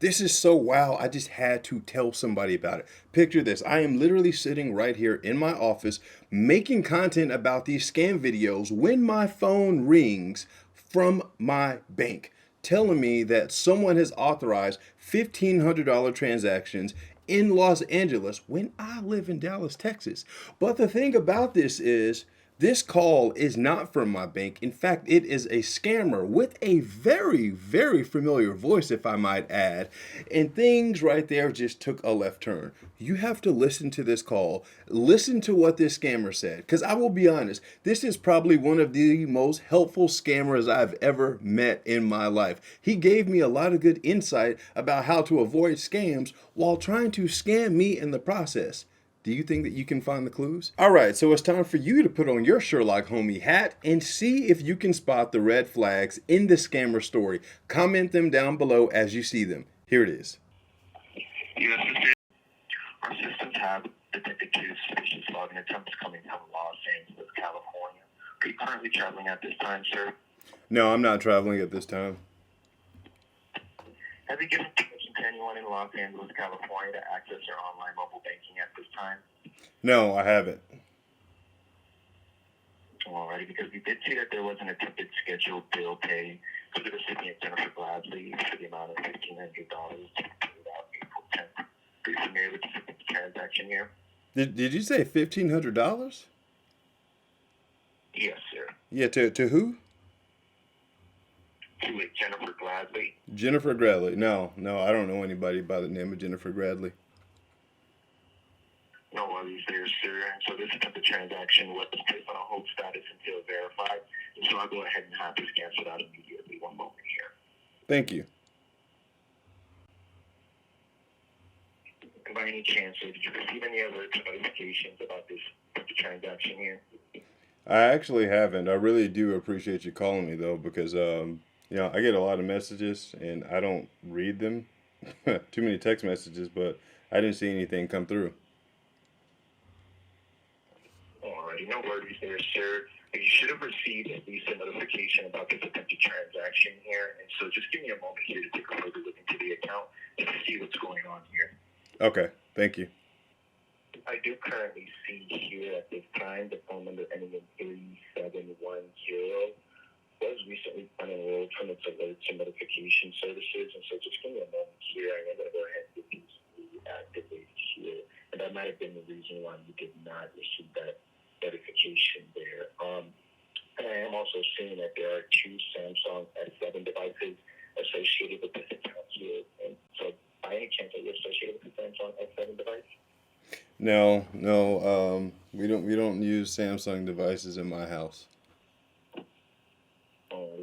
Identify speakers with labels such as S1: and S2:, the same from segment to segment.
S1: This is so wow. I just had to tell somebody about it. Picture this. I am literally sitting right here in my office making content about these scam videos when my phone rings from my bank telling me that someone has authorized $1,500 transactions in Los Angeles when I live in Dallas, Texas. But the thing about this is, this call is not from my bank. In fact, it is a scammer with a very, very familiar voice, if I might add. And things right there just took a left turn. You have to listen to this call, listen to what this scammer said. Because I will be honest, this is probably one of the most helpful scammers I've ever met in my life. He gave me a lot of good insight about how to avoid scams while trying to scam me in the process. Do you think that you can find the clues? All right, so it's time for you to put on your Sherlock Homie hat and see if you can spot the red flags in the scammer story. Comment them down below as you see them. Here it is.
S2: Yes, our systems have detected two suspicious login attempts coming from Los Angeles, California. Are you currently traveling at this time, sir?
S1: No, I'm not traveling at this time.
S2: Have you given permission to anyone in Los Angeles, California to access your online mobile banking at this time?
S1: No, I haven't.
S2: Alrighty, because we did see that there was an attempted scheduled bill pay for the recipient, Jennifer Gladley, for the amount of $1,500 paid out April 10th. Are you familiar with the transaction here?
S1: Did you say $1,500?
S2: Yes, sir.
S1: Yeah, to who?
S2: To a Jennifer Gladley.
S1: Jennifer Gradley. No, I don't know anybody by the name of Jennifer Gradley.
S2: No worries there, sir. So this attempted transaction was placed on a hold status until verified. And so I'll go ahead and have this canceled out immediately. One moment here.
S1: Thank you.
S2: By any chance, sir, did you receive any other notifications about this transaction here?
S1: I actually haven't. I really do appreciate you calling me though, because I get a lot of messages and I don't read them. Too many text messages, but I didn't see anything come through.
S2: Alrighty, no worries there, sir. You should have received at least a notification about this attempted transaction here, and so just give me a moment here to take a further look into the account and to see what's going on here.
S1: Okay, thank you.
S2: I do currently see here at this time the phone number ending in 3710 was recently unenrolled from its alerts and notification services, and so just give me a moment here. I'm going to go ahead and get these reactivated here, and that might have been the reason why you did not receive that notification there. And I am also seeing that there are two Samsung S7 devices associated with this account here, and so by any chance are you associated with the Samsung S7 device?
S1: No, we don't use Samsung devices in my house.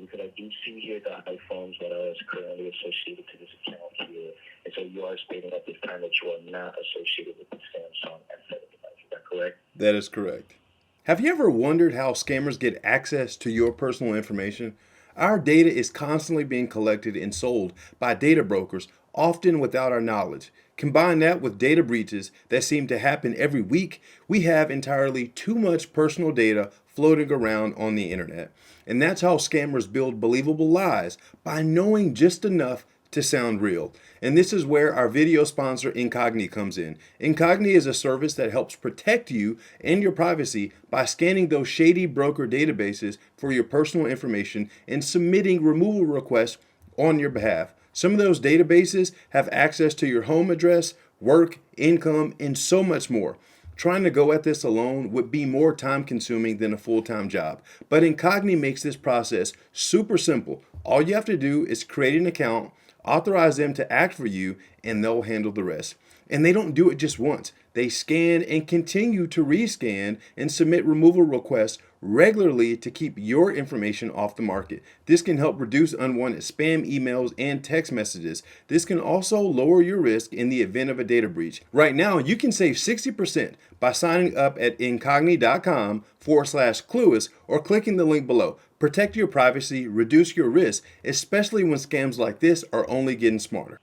S2: Because I do see here the iPhones that are currently associated to this account here, and so you are stating at this time that you are not associated with the Samsung S7 device. Is that correct?
S1: That is correct. Have you ever wondered how scammers get access to your personal information? Our data is constantly being collected and sold by data brokers, often without our knowledge. Combine that with data breaches that seem to happen every week, we have entirely too much personal data floating around on the internet. And that's how scammers build believable lies, by knowing just enough to sound real. And this is where our video sponsor Incogni comes in. Incogni is a service that helps protect you and your privacy by scanning those shady broker databases for your personal information and submitting removal requests on your behalf. Some of those databases have access to your home address, work, income, and so much more. Trying to go at this alone would be more time consuming than a full-time job. But Incogni makes this process super simple. All you have to do is create an account, authorize them to act for you, and they'll handle the rest. And they don't do it just once. They scan and continue to rescan and submit removal requests regularly to keep your information off the market. This can help reduce unwanted spam emails and text messages. This can also lower your risk in the event of a data breach. Right now, you can save 60% by signing up at incogni.com/Clewis or clicking the link below. Protect your privacy, reduce your risk, especially when scams like this are only getting smarter.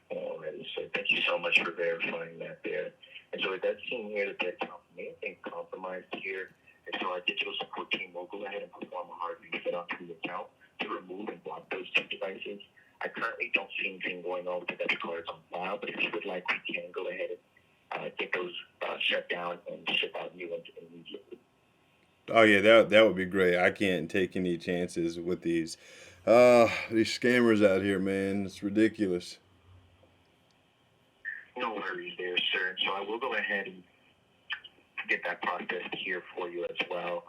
S2: Alrighty, so thank you so much for verifying that there. And so it does seem here that that account may have been compromised here. And so our digital support team will go ahead and perform a hard reset onto the account to remove and block those two devices. I currently don't see anything going on with the debit cards on file, but if you would like, we can go ahead and get those shut down and ship out new ones immediately.
S1: Oh yeah, that would be great. I can't take any chances with these scammers out here, man. It's ridiculous.
S2: No worries there, sir. So I will go ahead and get that processed here for you as well.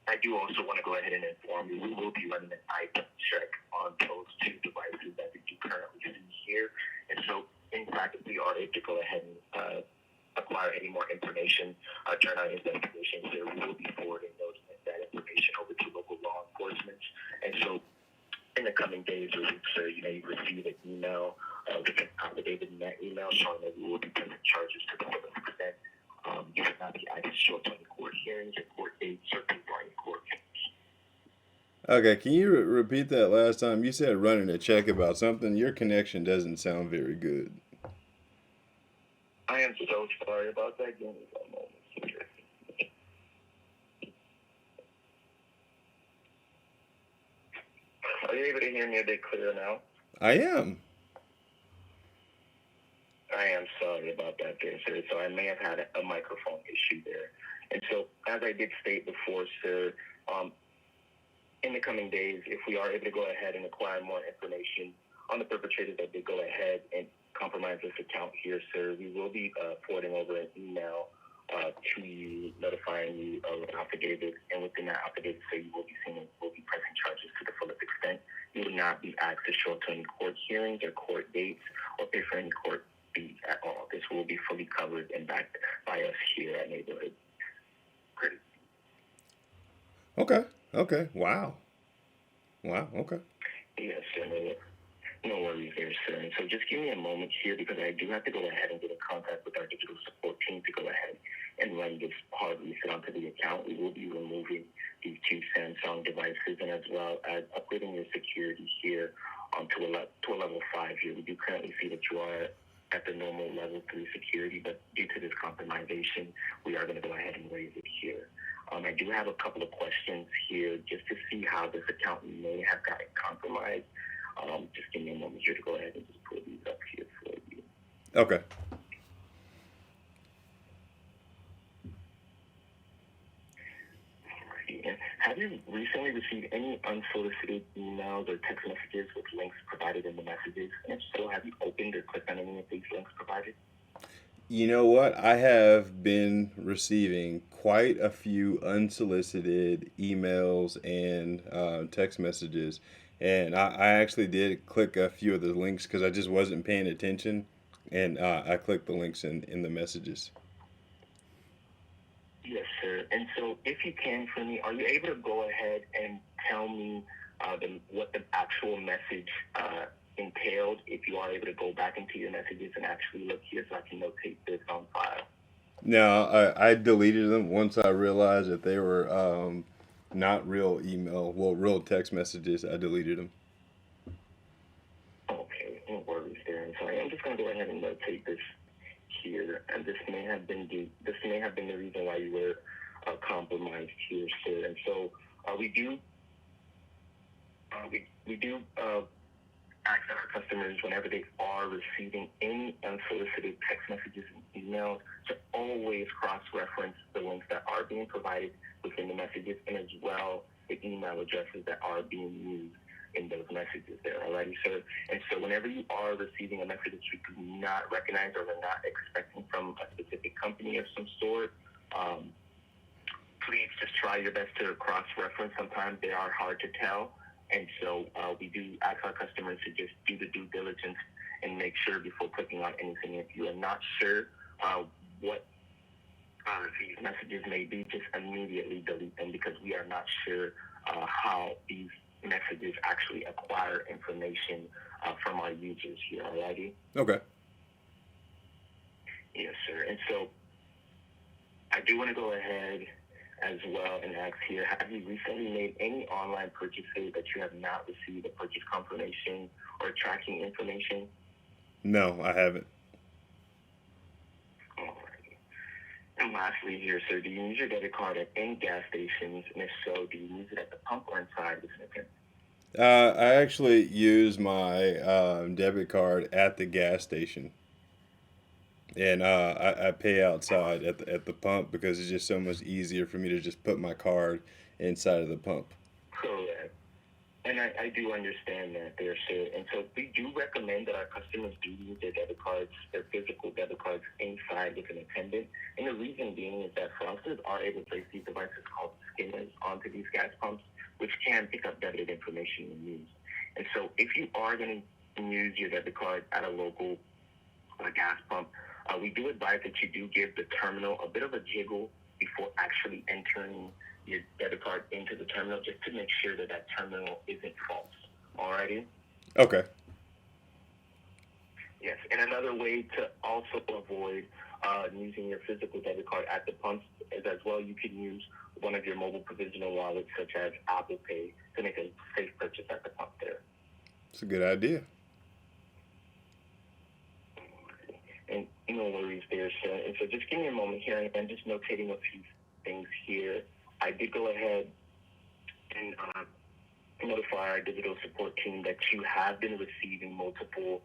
S2: I do also want to go ahead and inform you we will be running an item check on those two devices that we do currently see here. And so, in fact, if we are able to go ahead and acquire any more information during our investigation here, we will be forwarding that information over to local law enforcement. And so, in the coming days or weeks, sir, you may receive an email with an affidavit in that email showing that we will be pressing charges to the fullest extent. You should not be either short-term court hearings or court dates or pre-warning court cases.
S1: Okay, can you repeat that last time? You said running a check about something. Your connection doesn't sound very good.
S2: I am so sorry about that. Give me a moment here. Are you able to hear me a bit clearer now?
S1: I am.
S2: I am sorry about that there, sir. So I may have had a microphone issue there. And so, as I did state before, sir, in the coming days, if we are able to go ahead and acquire more information on the perpetrators that did go ahead and compromise this account here, sir, we will be forwarding over an email to you, notifying you of an affidavit, and within that affidavit, so you will be pressing charges to the fullest extent. You will not be asked to show up to any court hearings or court dates or pay for any court fees at all. This will be fully covered and backed by us here at Neighborhood Credit.
S1: Okay. Okay. Wow. Wow. Okay.
S2: Yes, sir. No worries there, sir. And so just give me a moment here because I do have to go ahead and get in contact with our digital support team to go ahead and run this hard reset onto the account. We will be removing these two Samsung devices and as well as upgrading your security here to a level 5 here. We do currently see that you are at the normal level 3 security, but due to this compromisation, we are going to go ahead and raise it here. I do have a couple of questions here just to see how this account may have gotten compromised. Just give me a moment here to go ahead and just pull these up here for you.
S1: Okay.
S2: Alrighty. And have you recently received any unsolicited emails or text messages with links provided in the messages? And if so, have you opened or clicked on any of these links provided?
S1: You know what? I have been receiving quite a few unsolicited emails and text messages. And I actually did click a few of the links because I just wasn't paying attention. And I clicked the links in the messages.
S2: Yes, sir. And so if you can for me, are you able to go ahead and tell me what the actual message entailed, if you are able to go back into your messages and actually look here so I can notate this on file?
S1: No, I deleted them once I realized that they were not real real text messages. I deleted them.
S2: Okay, no worries there. And so I'm just going to go ahead and notate this here, and this may have been the reason why you were compromised here, sir. And so we do ask that our customers, whenever they are receiving any unsolicited text messages and emails, to always cross-reference the links that are being provided within the messages and as well the email addresses that are being used in those messages there, alrighty, sir? And so whenever you are receiving a message that you do not recognize or are not expecting from a specific company of some sort, please just try your best to cross-reference. Sometimes they are hard to tell. And so we do ask our customers to just do the due diligence and make sure before clicking on anything. If you are not sure what these messages may be, just immediately delete them because we are not sure how these messages actually acquire information from our users here, alrighty?
S1: Okay.
S2: Yes, sir. And so I do want to go ahead as well and ask here, have you recently made any online purchases that you have not received a purchase confirmation or tracking information?
S1: No, I haven't.
S2: Alrighty. And lastly here, sir, do you use your debit card at any gas stations? And if so, do you use it at the pump or inside the snippet?
S1: I actually use my debit card at the gas station, and I pay outside at the pump because it's just so much easier for me to just put my card inside of the pump.
S2: Correct. And I do understand that there, sir. And so we do recommend that our customers do use their debit cards, their physical debit cards, inside with an attendant. And the reason being is that fraudsters are able to place these devices called skimmers onto these gas pumps, which can pick up debit information and use. And so if you are going to use your debit card at a local gas pump, we do advise that you do give the terminal a bit of a jiggle before actually entering your debit card into the terminal, just to make sure that that terminal isn't false. Alrighty?
S1: Okay.
S2: Yes. And another way to also avoid using your physical debit card at the pumps is as well you can use one of your mobile provisional wallets, such as Apple Pay, to make a safe purchase at the pump there.
S1: It's a good idea.
S2: And no worries there, sir. And so just give me a moment here. I'm just notating a few things here. I did go ahead and notify our digital support team that you have been receiving multiple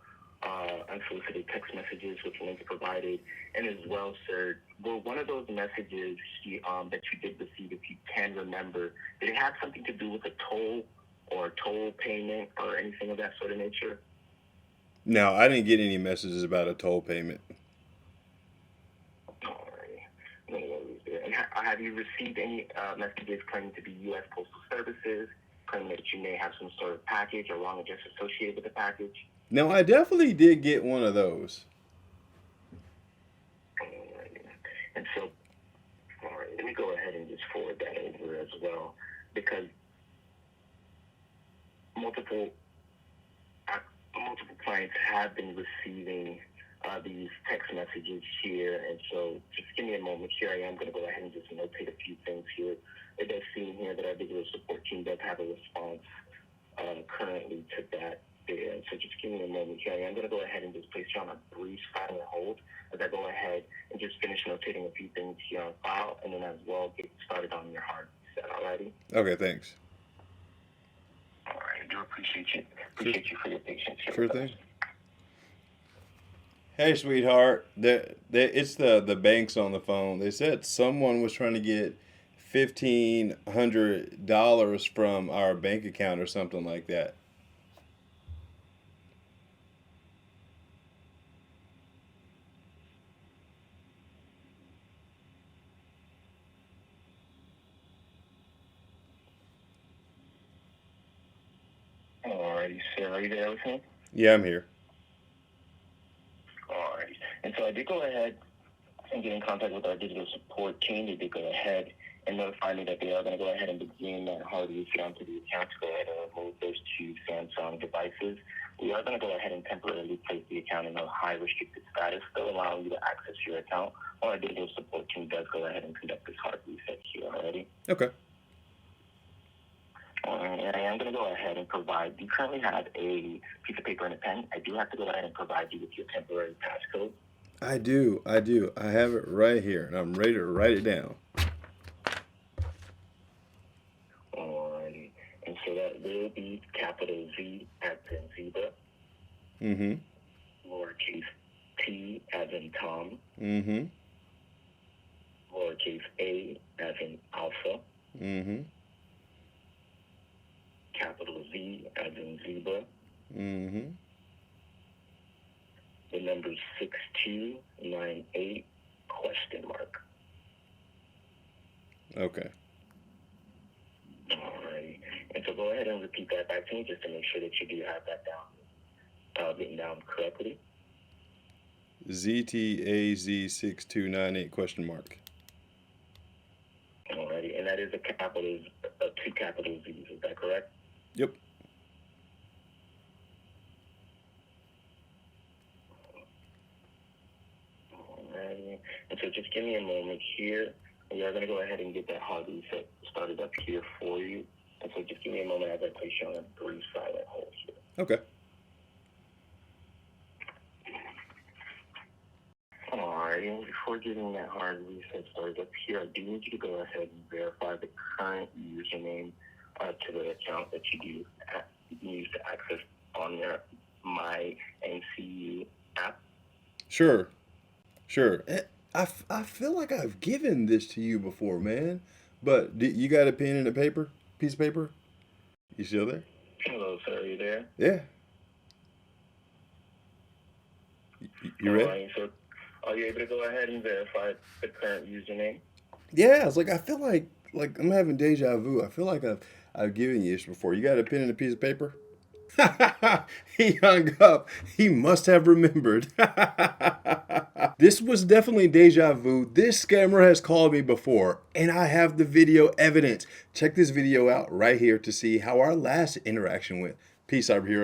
S2: unsolicited text messages with links provided. And as well, sir, were one of those messages that you did receive, if you can remember, did it have something to do with a toll or toll payment or anything of that sort of nature?
S1: No, I didn't get any messages about a toll payment.
S2: Alright. No worries there. And have you received any messages claiming to be U.S. Postal Services, claiming that you may have some sort of package or wrong address associated with the package?
S1: No, I definitely did get one of those.
S2: Alright. And so, alright, let me go ahead and just forward that over as well, because multiple multiple clients have been receiving these text messages here, and so just give me a moment here. I am going to go ahead and just notate a few things here. It does seem here that our digital support team does have a response currently to that there, and so just give me a moment here. I am going to go ahead and just place you on a brief silent hold as I go ahead and just finish notating a few things here on file, and then as well get started on your hard reset. Alrighty?
S1: Okay, thanks.
S2: All right, I do appreciate you. Appreciate you for your patience here
S1: Sure
S2: with us.
S1: thing. Hey, sweetheart. It's the banks on the phone. They said someone was trying to get $1,500 from our bank account or something like that.
S2: All righty, sir. Are you there with me?
S1: Yeah, I'm here.
S2: All right. And so I did go ahead and get in contact with our digital support team. They did go ahead and notify me that they are going to go ahead and begin that hard reset onto the account to go ahead and remove those two Samsung devices. We are going to go ahead and temporarily place the account in a high restricted status, still allowing you to access your account, while our digital support team does go ahead and conduct this hard reset here already.
S1: Okay.
S2: And I am going to go ahead and provide, do you currently have a piece of paper and a pen? I do have to go ahead and provide you with your temporary passcode.
S1: I do. I do. I have it right here, and I'm ready to write it down.
S2: Alrighty. And so that will be capital Z as in zebra,
S1: Mm-hmm.
S2: lowercase t as in Tom,
S1: Mm-hmm.
S2: lowercase a as in alpha,
S1: Mm-hmm.
S2: capital Z as in zebra,
S1: Mm-hmm.
S2: the number 6298 question mark.
S1: Okay.
S2: Alrighty. And so go ahead and repeat that back to me just to make sure that you do have that down, written down correctly.
S1: ZTAZ6298 question mark.
S2: Alrighty. And that is two capital Z's, is that correct?
S1: Yep.
S2: Alrighty. And so just give me a moment here. We are going to go ahead and get that hard reset started up here for you. And so just give me a moment as I place you on a brief silent hold here.
S1: Okay.
S2: Alright, and before getting that hard reset started up here, I do need you to go ahead and verify the current username to the account that you do you can use to access on your My NCU app.
S1: Sure. Sure. I feel like I've given this to you before, man. But you got a pen and a paper? Piece of paper? You still there?
S2: Hello, sir. Are you there?
S1: Yeah. You
S2: All
S1: ready?
S2: right. So, are you able to go ahead and verify the current username?
S1: Yeah. It's like I feel like I'm having deja vu. I feel like I've given you this before. You got a pen and a piece of paper? He hung up. He must have remembered. This was definitely deja vu. This scammer has called me before, and I have the video evidence. Check this video out right here to see how our last interaction went. Peace, cyberhero.